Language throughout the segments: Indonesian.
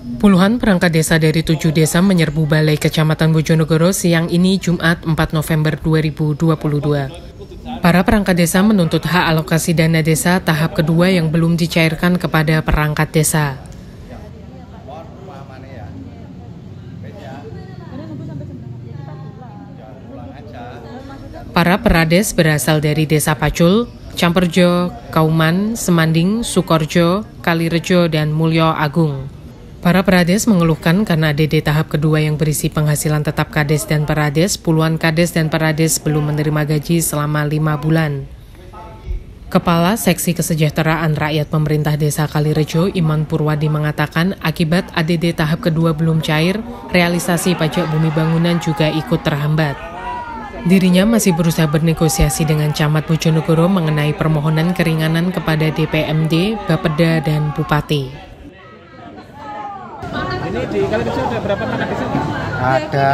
Puluhan perangkat desa dari 7 desa menyerbu Balai Kecamatan Bojonegoro siang ini Jumat 4 November 2022. Para perangkat desa menuntut hak alokasi dana desa tahap kedua yang belum dicairkan kepada perangkat desa. Para perades berasal dari Desa Pacul, Camperjo, Kauman, Semanding, Sukorjo, Kalirejo, dan Mulyo Agung. Para perades mengeluhkan karena ADD tahap kedua yang berisi penghasilan tetap kades dan perades, puluhan kades dan perades belum menerima gaji selama 5 bulan. Kepala Seksi Kesejahteraan Rakyat Pemerintah Desa Kalirejo, Iman Purwadi mengatakan akibat ADD tahap kedua belum cair, realisasi pajak bumi bangunan juga ikut terhambat. Dirinya masih berusaha bernegosiasi dengan Camat Bojonegoro mengenai permohonan keringanan kepada DPMD, Bapeda, dan Bupati. Ini di Kalirejo ada berapa perangkat desa? Ada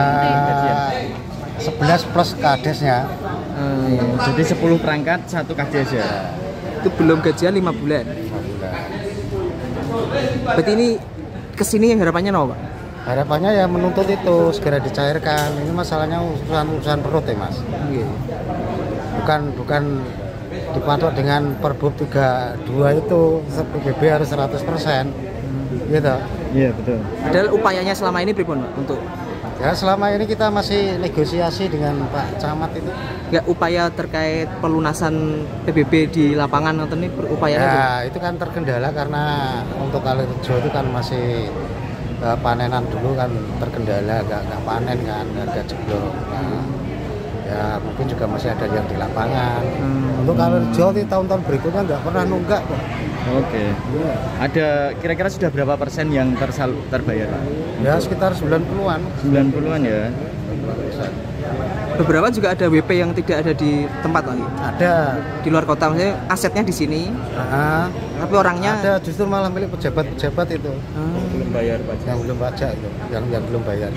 11 plus kadesnya. Jadi 10 perangkat, 1 kades ya. Itu belum gajian 5 bulan. Berarti ini kesini harapannya apa, Pak? Harapannya ya menuntut itu segera dicairkan. Ini masalahnya urusan perut ya, Mas. Bukan dipatok dengan Perbub 32 itu PBB harus 100%. Gitu. Iya, betul. Padahal upayanya selama ini pripun, Pak, untuk ya selama ini kita masih negosiasi dengan Pak Camat itu. Nggak upaya terkait pelunasan PBB di lapangan atau ini berupaya? Ya, itu kan terkendala karena untuk Kalirejo itu kan masih panenan dulu kan terkendala, nggak panen kan, harga jeblok. Nah, ya mungkin juga masih ada yang di lapangan. Untuk Kalirejo di tahun-tahun berikutnya nggak pernah nunggak kok. Oke. Ya. Ada kira-kira sudah berapa persen yang terbayar, Pak? Ya sekitar 90-an. 90-an ya. Beberapa juga ada WP yang tidak ada di tempat lagi. Ada di luar kota, maksudnya asetnya di sini. Tapi orangnya ada justru malah milik pejabat-pejabat itu. Belum bayar pajak. Yang belum pajak itu, yang belum bayar.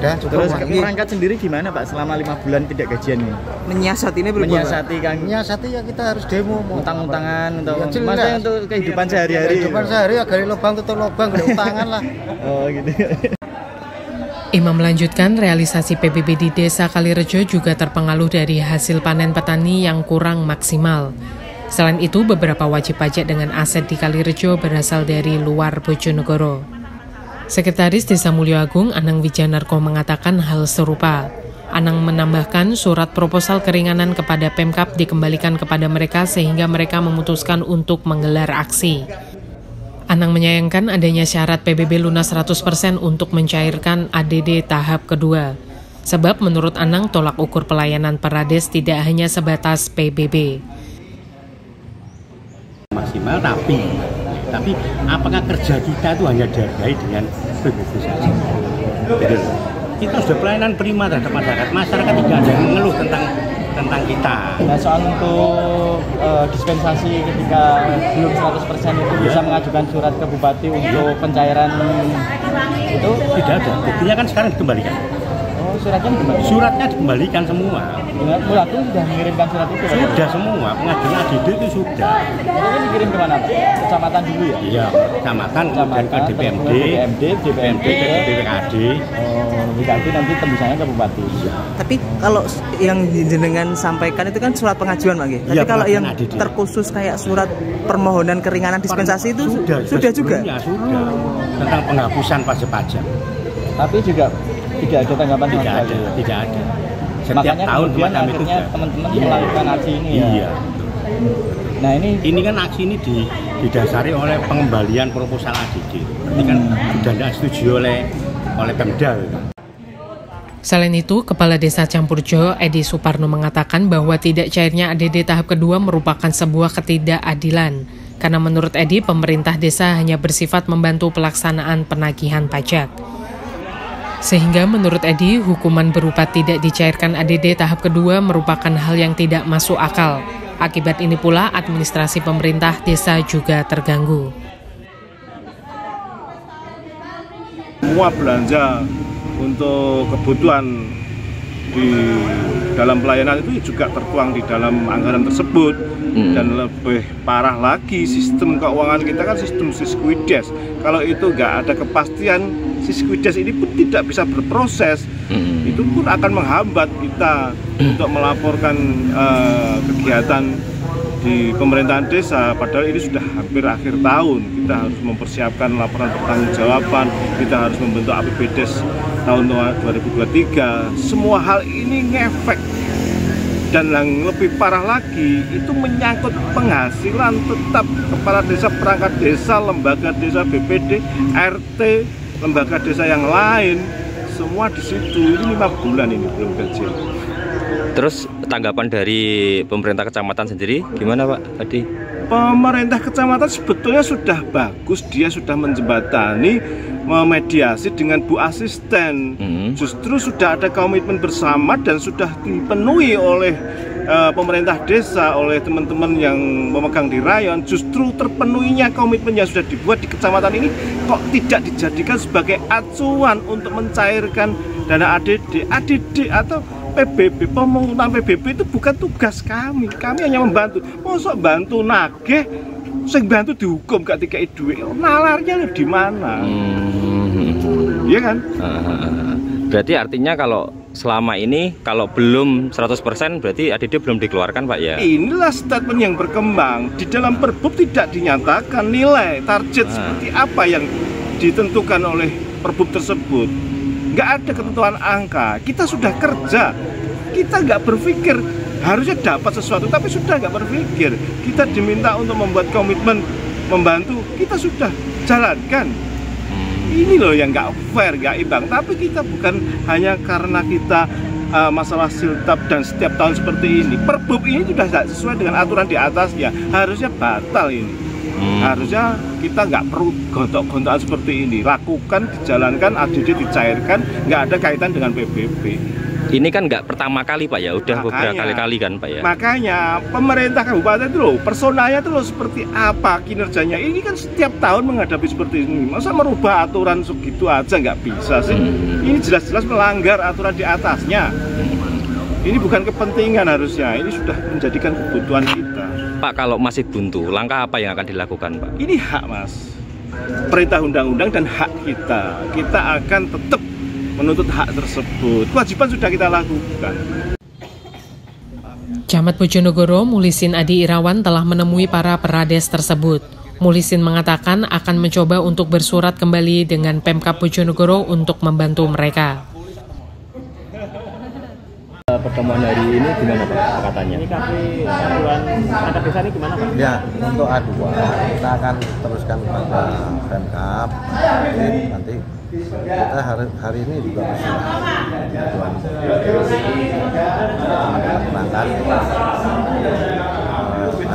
Dan terus perangkat sendiri gimana, Pak, selama 5 bulan tidak gajian nih? Menyiasati ini belum? Menyiasati ya kita harus demo. Utang-utangan untuk maksudnya untuk kehidupan sehari-hari. Kehidupan sehari ya gali lubang tutup lubang, gali utangan lah. Oh gitu. Imam melanjutkan realisasi PBB di Desa Kalirejo juga terpengaruh dari hasil panen petani yang kurang maksimal. Selain itu, beberapa wajib pajak dengan aset di Kalirejo berasal dari luar Bojonegoro. Sekretaris Desa Mulyo Agung, Anang Wijanarko mengatakan hal serupa. Anang menambahkan surat proposal keringanan kepada Pemkab dikembalikan kepada mereka sehingga mereka memutuskan untuk menggelar aksi. Anang menyayangkan adanya syarat PBB lunas 100% untuk mencairkan ADD tahap kedua. Sebab menurut Anang tolak ukur pelayanan perades tidak hanya sebatas PBB. Maksimal tapi apakah kerja kita itu hanya dihargai dengan PBB saja? Betul. Kita sudah pelayanan prima terhadap masyarakat tidak ada yang mengeluh tentang kita. Nah, soal untuk dispensasi ketika belum 100% itu bisa mengajukan surat ke Bupati untuk pencairan itu? Tidak ada. Buktinya kan sekarang dikembalikan. Oh, suratnya dikembalikan? Suratnya dikembalikan semua. Mulatu sudah mengirimkan surat itu? Sudah semua, pengajuan ADD itu sudah. Itu kan dikirim kemana, Pak? Kecamatan dulu ya? Iya, kecamatan dan ke DPMD, ke BPKD. Oh, BPKD nanti tembusannya ke Bupati. Tapi kalau yang jenengan sampaikan itu kan surat pengajuan, Pak. Tapi ya, kalau yang ADD terkhusus kayak surat permohonan keringanan dispensasi itu sudah juga? Sudah. Tentang penghapusan pajak. Tapi juga tidak ada tanggapan tidak ada. Setiap makanya tahun kemudian akhirnya teman-teman melakukan aksi ini ya. Iya. Nah ini kan aksi ini didasari oleh pengembalian proposal ADD. Ini kan sudah disetujui oleh Pemda. Selain itu, Kepala Desa Campurjo, Edi Suparno mengatakan bahwa tidak cairnya ADD tahap kedua merupakan sebuah ketidakadilan. Karena menurut Edi, pemerintah desa hanya bersifat membantu pelaksanaan penagihan pajak. Sehingga menurut Edi, hukuman berupa tidak dicairkan ADD tahap kedua merupakan hal yang tidak masuk akal. Akibat ini pula administrasi pemerintah desa juga terganggu. Semua belanja untuk kebutuhan di dalam pelayanan itu juga tertuang di dalam anggaran tersebut. Dan lebih parah lagi, sistem keuangan kita kan sistem siskuides. Kalau itu nggak ada kepastian, siskuides ini pun tidak bisa berproses. Itu pun akan menghambat kita untuk melaporkan kegiatan di pemerintahan desa. Padahal ini sudah hampir akhir tahun, kita harus mempersiapkan laporan pertanggungjawaban, kita harus membentuk APBDes tahun 2023. Semua hal ini ngefek. Dan yang lebih parah lagi, itu menyangkut penghasilan tetap kepala desa, perangkat desa, lembaga desa, BPD, RT, lembaga desa yang lain, semua di situ. Ini 5 bulan ini belum gaji. Terus tanggapan dari pemerintah kecamatan sendiri gimana Pak tadi? Pemerintah kecamatan sebetulnya sudah bagus, dia sudah menjembatani, memediasi dengan Bu Asisten. Justru sudah ada komitmen bersama dan sudah dipenuhi oleh pemerintah desa, oleh teman-teman yang memegang di rayon. Justru terpenuhinya komitmen yang sudah dibuat di kecamatan ini kok tidak dijadikan sebagai acuan untuk mencairkan dana ADD atau PBB. Pemungutan PBB itu bukan tugas kami hanya membantu. Mosok bantu nagih, sing bantu dihukum gak dikai duit, nalarnya di mana? Iya kan? Berarti artinya kalau selama ini kalau belum 100% berarti ADD belum dikeluarkan Pak ya? Inilah statement yang berkembang. Di dalam Perbub tidak dinyatakan nilai target seperti apa yang ditentukan oleh Perbub tersebut. Nggak ada ketentuan angka. Kita sudah kerja, kita nggak berpikir harusnya dapat sesuatu, tapi sudah nggak berpikir. Kita diminta untuk membuat komitmen membantu, kita sudah jalankan. Ini loh yang nggak fair, nggak imbang. Tapi kita bukan hanya karena kita masalah siltap dan setiap tahun seperti ini. Perbub ini sudah tidak sesuai dengan aturan di atasnya. Harusnya batal ini. Harusnya kita nggak perlu gontok-gontokan seperti ini. Lakukan, dijalankan, ADD dicairkan, nggak ada kaitan dengan PBB. Ini kan nggak pertama kali Pak ya, udah beberapa kali kan Pak ya. Makanya pemerintah kabupaten itu loh, personanya itu loh seperti apa kinerjanya. Ini kan setiap tahun menghadapi seperti ini. Masa merubah aturan segitu aja nggak bisa sih? Ini jelas-jelas melanggar aturan di atasnya. Ini bukan kepentingan harusnya, ini sudah menjadikan kebutuhan kita. Pak, kalau masih buntu, langkah apa yang akan dilakukan Pak? Ini hak Mas, perintah undang-undang dan hak kita. Kita akan tetap menuntut hak tersebut. Kewajiban sudah kita lakukan. Camat Bojonegoro, Mulisin Adi Irawan telah menemui para perades tersebut. Mulisin mengatakan akan mencoba untuk bersurat kembali dengan Pemkab Bojonegoro untuk membantu mereka. Pertemuan hari ini gimana Pak katanya? Ini kami aduan perangkat desa ini gimana Pak? Ya, untuk aduan kita akan teruskan pada Pemkab. Nanti kita hari ini juga masih aduan menangkan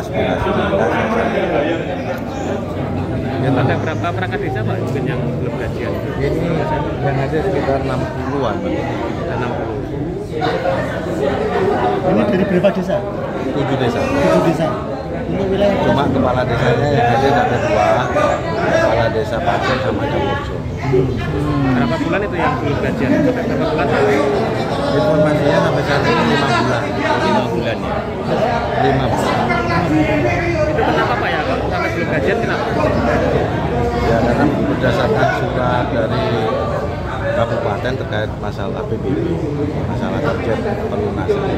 aspirasi kita. Ada berapa perangkat desa Pak mungkin yang belum gajian? Ini yang ada sekitar 60-an. 60. Ini dari berapa desa? 7 desa. 7 desa. Untuk wilayah cuma kepala desanya yang hadir ada 2, kepala desa Paden sama Camurjo. Berapa bulan itu yang belum gajian? Berapa bulan? Informasinya sampai saat ini 5 bulan. 5 bulan ya? 5 bulan. Itu kenapa Pak ya? Kalau sampai belum gajian kenapa? Ya karena berdasarkan surat dari kabupaten terkait masalah APBD, masalah target pelunasan.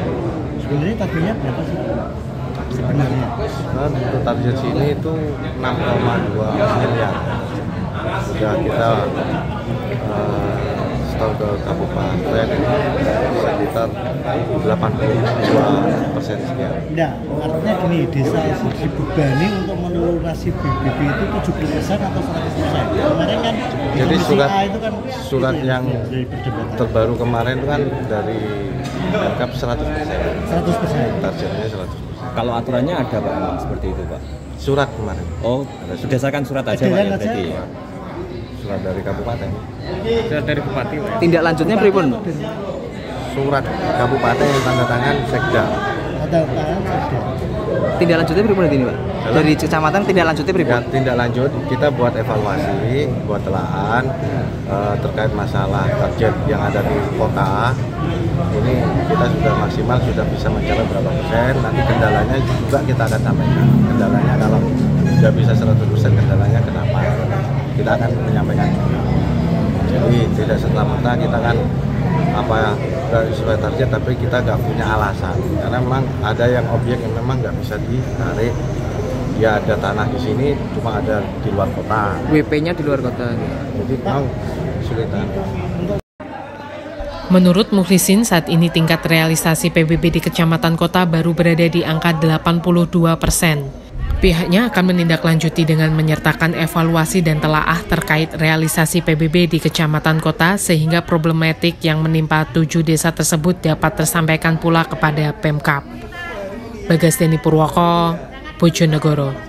Sebenarnya targetnya berapa sih? Sebenarnya untuk target sini itu 6,2 miliar. Sudah kita setor ke kabupaten sekitar 82% sekian. Nah, artinya gini, desa dibebani untuk melunasi BBB itu 70% atau 100%. Kemarin kan jadi surat itu yang terbaru kemarin itu kan dari Pemkab 100%. 100%. Targetnya 100%. Kalau aturannya ada Pak seperti itu Pak? Surat kemarin. Oh, berdasarkan surat aja Pak ya berarti ya? Surat dari kabupaten. Surat dari bupati Pak. Tindak lanjutnya pripun? Surat kabupaten yang tanda tangan Sekda. pendataan saja. Tindak lanjutnya pribadi ini Pak? Dari kecamatan tindak lanjutnya pribadi? Ya, tindak lanjut kita buat evaluasi, buat telaah terkait masalah target yang ada di kota. Ini kita sudah maksimal, sudah bisa mencapai berapa persen. Nanti kendalanya juga kita akan sampaikan. Kendalanya kalau sudah bisa 100% kendalanya kenapa? Kita akan menyampaikan. Jadi tidak serta-merta kita kan sesuai target, tapi kita nggak punya alasan. Karena memang ada yang objek yang memang nggak bisa ditarik. Dia ada tanah di sini, cuma ada di luar kota. WP-nya di luar kota. Jadi memang kesulitan. Menurut Mukhlisin, saat ini tingkat realisasi PBB di kecamatan kota baru berada di angka 82%. Pihaknya akan menindaklanjuti dengan menyertakan evaluasi dan telaah terkait realisasi PBB di kecamatan kota sehingga problematik yang menimpa 7 desa tersebut dapat tersampaikan pula kepada Pemkab. Bagas Deni Purwoko, Bojonegoro.